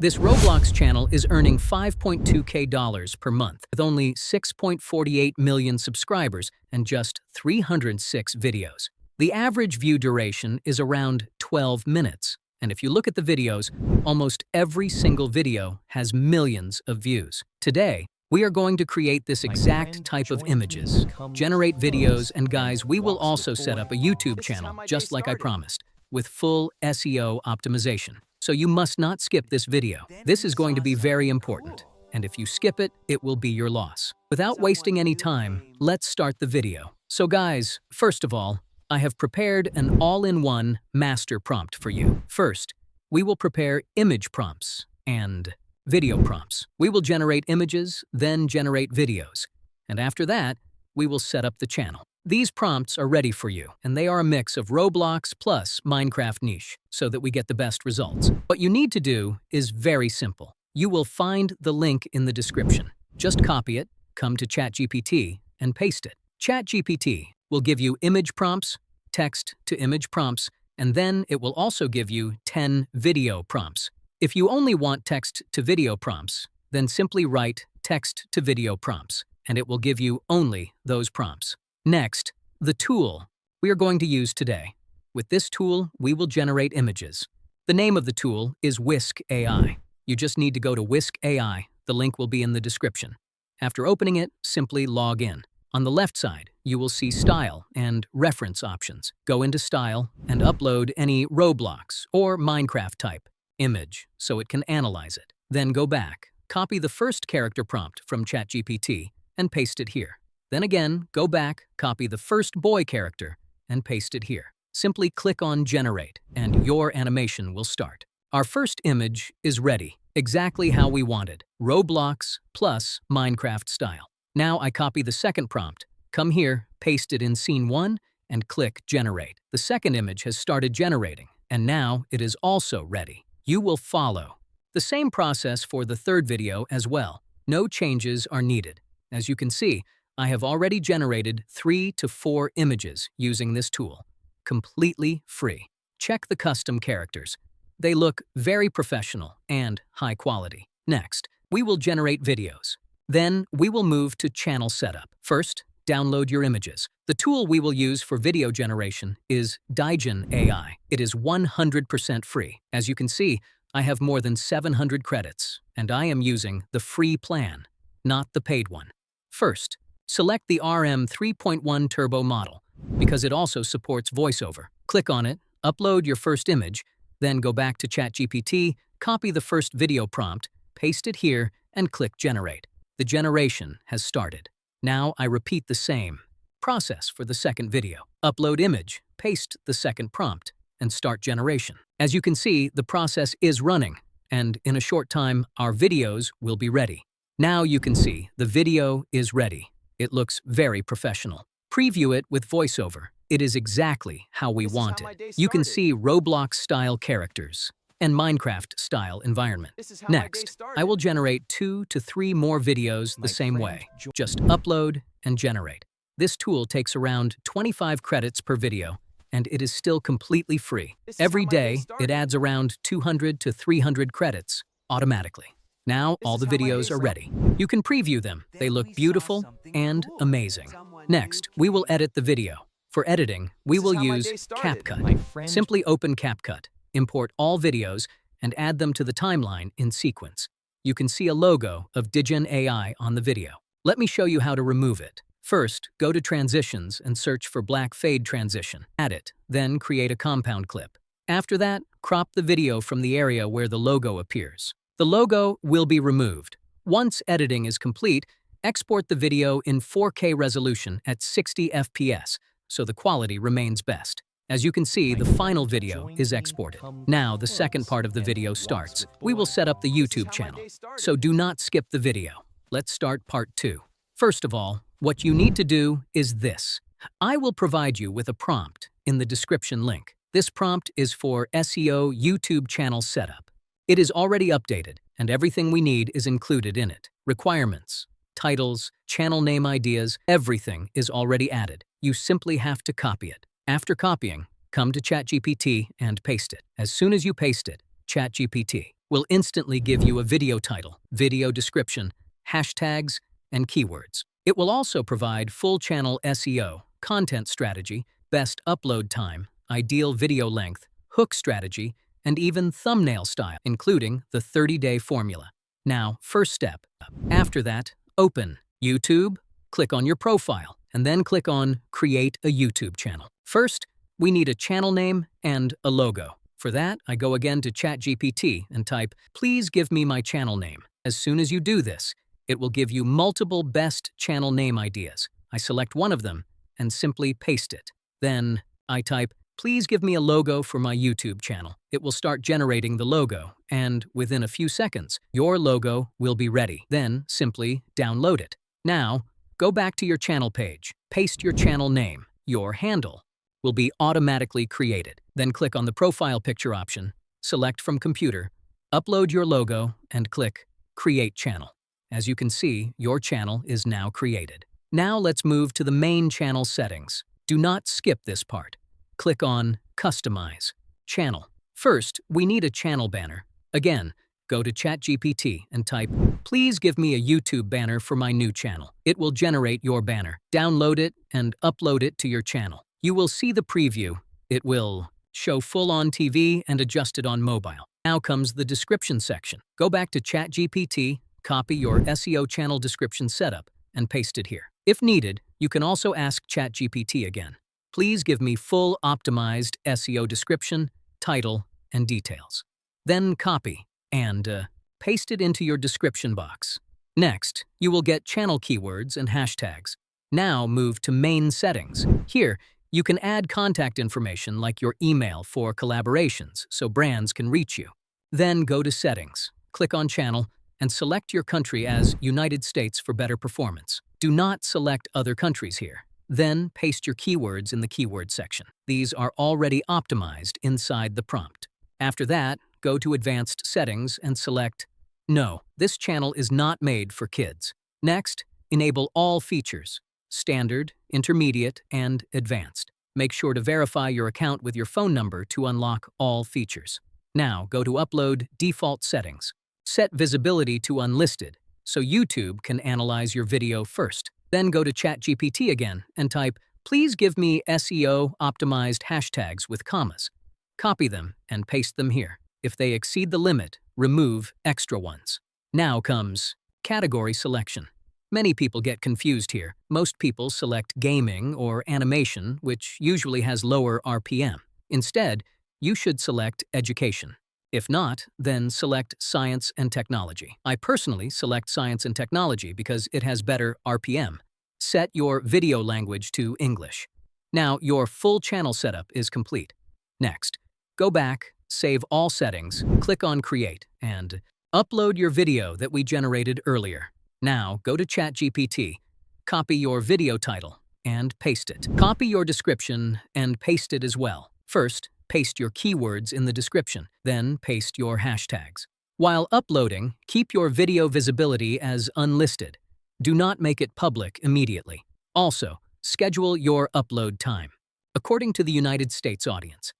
This Roblox channel is earning $5.2K per month with only 6.48 million subscribers and just 306 videos. The average view duration is around 12 minutes. And if you look at the videos, almost every single video has millions of views. Today, we are going to create this exact type of images, generate videos, and guys, we will also set up a YouTube channel, just like I promised, with full SEO optimization. So you must not skip this video. This is going to be very important. And if you skip it, it will be your loss. Without wasting any time, let's start the video. So guys, first of all, I have prepared an all-in-one master prompt for you. First, we will prepare image prompts and video prompts. We will generate images, then generate videos. And after that, we will set up the channel. These prompts are ready for you, and they are a mix of Roblox plus Minecraft niche, so that we get the best results. What you need to do is very simple. You will find the link in the description. Just copy it, come to ChatGPT, and paste it. ChatGPT will give you image prompts, text to image prompts, and then it will also give you 10 video prompts. If you only want text to video prompts, then simply write text to video prompts, and it will give you only those prompts. Next, the tool we are going to use today. With this tool, we will generate images. The name of the tool is Whisk AI. You just need to go to Whisk AI. The link will be in the description. After opening it, simply log in. On the left side, you will see Style and Reference options. Go into Style and upload any Roblox or Minecraft type image so it can analyze it. Then go back, copy the first character prompt from ChatGPT and paste it here. Then again, go back, copy the first boy character, and paste it here. Simply click on Generate, and your animation will start. Our first image is ready, exactly how we wanted, Roblox plus Minecraft style. Now I copy the second prompt, come here, paste it in Scene 1, and click Generate. The second image has started generating, and now it is also ready. You will follow the same process for the third video as well. No changes are needed. As you can see, I have already generated 3 to 4 images using this tool, completely free. Check the custom characters. They look very professional and high quality. Next, we will generate videos. Then we will move to channel setup. First, download your images. The tool we will use for video generation is Digen AI. It is 100% free. As you can see, I have more than 700 credits, and I am using the free plan, not the paid one. First, select the RM 3.1 Turbo model, because it also supports voiceover. Click on it, upload your first image, then go back to ChatGPT, copy the first video prompt, paste it here, and click Generate. The generation has started. Now I repeat the same process for the second video. Upload image, paste the second prompt, and start generation. As you can see, the process is running, and in a short time, our videos will be ready. Now you can see the video is ready. It looks very professional. Preview it with voiceover. It is exactly how we want it. You can see Roblox-style characters and Minecraft-style environment. Next, I will generate 2 to 3 more videos the same way. Just upload and generate. This tool takes around 25 credits per video, and it is still completely free. Every day, it adds around 200 to 300 credits automatically. Now all the videos are ready. You can preview them. They look beautiful and amazing. Next, we will edit the video. For editing, we will use CapCut. Simply open CapCut, import all videos, and add them to the timeline in sequence. You can see a logo of Digen AI on the video. Let me show you how to remove it. First, go to Transitions and search for Black Fade Transition. Add it, then create a compound clip. After that, crop the video from the area where the logo appears. The logo will be removed. Once editing is complete, export the video in 4K resolution at 60 FPS, so the quality remains best. As you can see, the final video is exported. Now the second part of the video starts. We will set up the YouTube channel, so do not skip the video. Let's start part 2. First of all, what you need to do is this. I will provide you with a prompt in the description link. This prompt is for SEO YouTube channel setup. It is already updated, and everything we need is included in it. Requirements, titles, channel name ideas, everything is already added. You simply have to copy it. After copying, come to ChatGPT and paste it. As soon as you paste it, ChatGPT will instantly give you a video title, video description, hashtags, and keywords. It will also provide full channel SEO, content strategy, best upload time, ideal video length, hook strategy, and even thumbnail style, including the 30-day formula. Now, first step. After that, open YouTube, click on your profile, and then click on Create a YouTube channel. First, we need a channel name and a logo. For that, I go again to ChatGPT and type, "Please give me my channel name." As soon as you do this, it will give you multiple best channel name ideas. I select one of them and simply paste it. Then I type, "Please give me a logo for my YouTube channel." It will start generating the logo, and within a few seconds, your logo will be ready. Then simply download it. Now, go back to your channel page, paste your channel name. Your handle will be automatically created. Then click on the profile picture option, select from computer, upload your logo, and click Create Channel. As you can see, your channel is now created. Now let's move to the main channel settings. Do not skip this part. Click on Customize Channel. First, we need a channel banner. Again, go to ChatGPT and type, "Please give me a YouTube banner for my new channel." It will generate your banner. Download it and upload it to your channel. You will see the preview. It will show full on TV and adjusted on mobile. Now comes the description section. Go back to ChatGPT, copy your SEO channel description setup, and paste it here. If needed, you can also ask ChatGPT again. "Please give me full optimized SEO description, title, and details." Then copy and paste it into your description box. Next, you will get channel keywords and hashtags. Now move to main settings. Here, you can add contact information like your email for collaborations so brands can reach you. Then go to Settings, click on Channel, and select your country as United States for better performance. Do not select other countries here. Then paste your keywords in the keyword section. These are already optimized inside the prompt. After that, go to Advanced Settings and select No, this channel is not made for kids. Next, enable all features, Standard, Intermediate, and Advanced. Make sure to verify your account with your phone number to unlock all features. Now, go to Upload Default Settings. Set visibility to Unlisted, so YouTube can analyze your video first. Then go to ChatGPT again and type, "Please give me SEO optimized hashtags with commas." Copy them and paste them here. If they exceed the limit, remove extra ones. Now comes category selection. Many people get confused here. Most people select gaming or animation, which usually has lower RPM. Instead, you should select education. If not, then select science and technology. I personally select science and technology because it has better RPM. Set your video language to English. Now, your full channel setup is complete. Next, go back, save all settings, click on Create, and upload your video that we generated earlier. Now, go to ChatGPT, copy your video title, and paste it. Copy your description and paste it as well. First, paste your keywords in the description, then paste your hashtags. While uploading, keep your video visibility as unlisted. Do not make it public immediately. Also, schedule your upload time, according to the United States audience.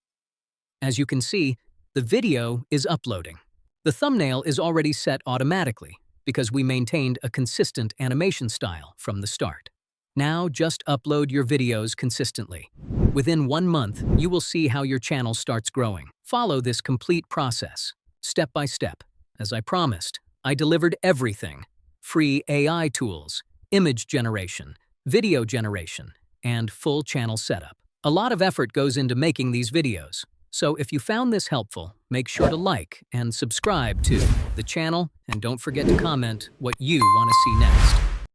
As you can see, the video is uploading. The thumbnail is already set automatically because we maintained a consistent animation style from the start. Now just upload your videos consistently. Within 1 month, you will see how your channel starts growing. Follow this complete process, step by step. As I promised, I delivered everything: free AI tools, image generation, video generation, and full channel setup. A lot of effort goes into making these videos. So if you found this helpful, make sure to like and subscribe to the channel, and don't forget to comment what you want to see next.